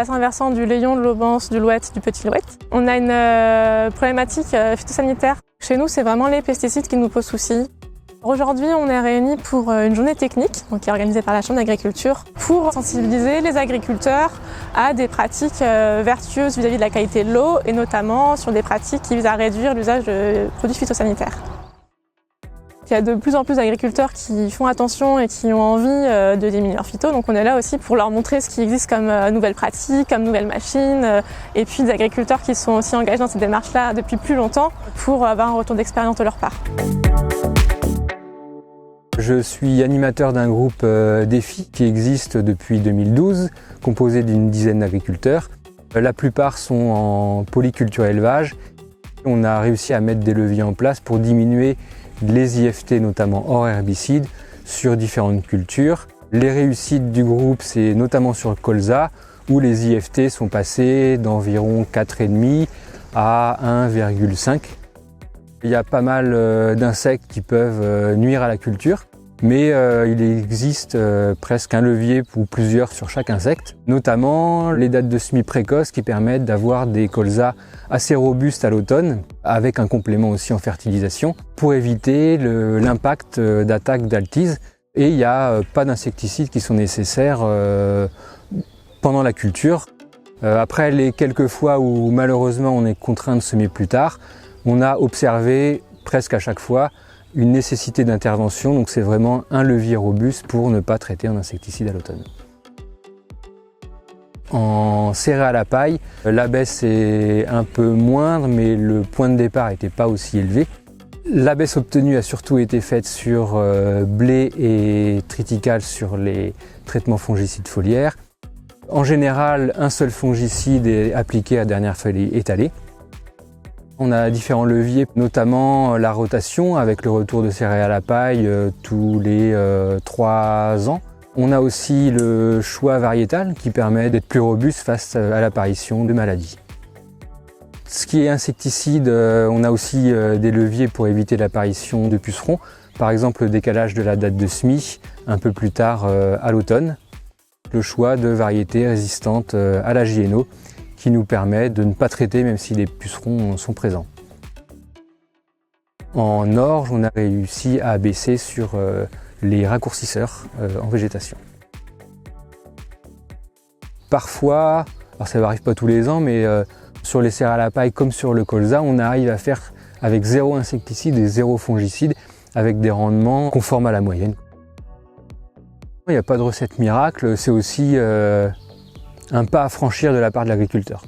bassin versant du Layon, de l'Aubance, du Louette, du Petit Louette. On a une problématique phytosanitaire. Chez nous, c'est vraiment les pesticides qui nous posent souci. Aujourd'hui, on est réunis pour une journée technique qui est organisée par la Chambre d'agriculture pour sensibiliser les agriculteurs à des pratiques vertueuses vis-à-vis de la qualité de l'eau et notamment sur des pratiques qui visent à réduire l'usage de produits phytosanitaires. Il y a de plus en plus d'agriculteurs qui font attention et qui ont envie de diminuer leur phyto, donc on est là aussi pour leur montrer ce qui existe comme nouvelles pratiques, comme nouvelles machines, et puis des agriculteurs qui sont aussi engagés dans cette démarche-là depuis plus longtemps pour avoir un retour d'expérience de leur part. Je suis animateur d'un groupe Défi qui existe depuis 2012, composé d'une dizaine d'agriculteurs. La plupart sont en polyculture élevage. On a réussi à mettre des leviers en place pour diminuer les IFT, notamment hors herbicides, sur différentes cultures. Les réussites du groupe, c'est notamment sur le colza, où les IFT sont passés d'environ 4,5 à 1,5. Il y a pas mal d'insectes qui peuvent nuire à la culture, mais il existe presque un levier ou plusieurs sur chaque insecte, notamment les dates de semis précoces qui permettent d'avoir des colzas assez robustes à l'automne, avec un complément aussi en fertilisation, pour éviter l'impact d'attaques d'altise. Et il n'y a pas d'insecticides qui sont nécessaires pendant la culture. Après les quelques fois où malheureusement on est contraint de semer plus tard, on a observé presque à chaque fois une nécessité d'intervention, donc c'est vraiment un levier robuste pour ne pas traiter un insecticide à l'automne. En céréales à paille, la baisse est un peu moindre, mais le point de départ n'était pas aussi élevé. La baisse obtenue a surtout été faite sur blé et triticale sur les traitements fongicides foliaires. En général, un seul fongicide est appliqué à dernière feuille étalée. On a différents leviers, notamment la rotation avec le retour de céréales à paille tous les 3 ans. On a aussi le choix variétal qui permet d'être plus robuste face à l'apparition de maladies. Ce qui est insecticide, on a aussi des leviers pour éviter l'apparition de pucerons. Par exemple, le décalage de la date de semis un peu plus tard à l'automne. Le choix de variétés résistantes à la JNO qui nous permet de ne pas traiter même si les pucerons sont présents. En orge, on a réussi à baisser sur les raccourcisseurs en végétation. Parfois, alors ça n'arrive pas tous les ans, mais sur les céréales à paille comme sur le colza, on arrive à faire avec 0 insecticide et 0 fongicide avec des rendements conformes à la moyenne. Il n'y a pas de recette miracle, c'est aussi un pas à franchir de la part de l'agriculteur.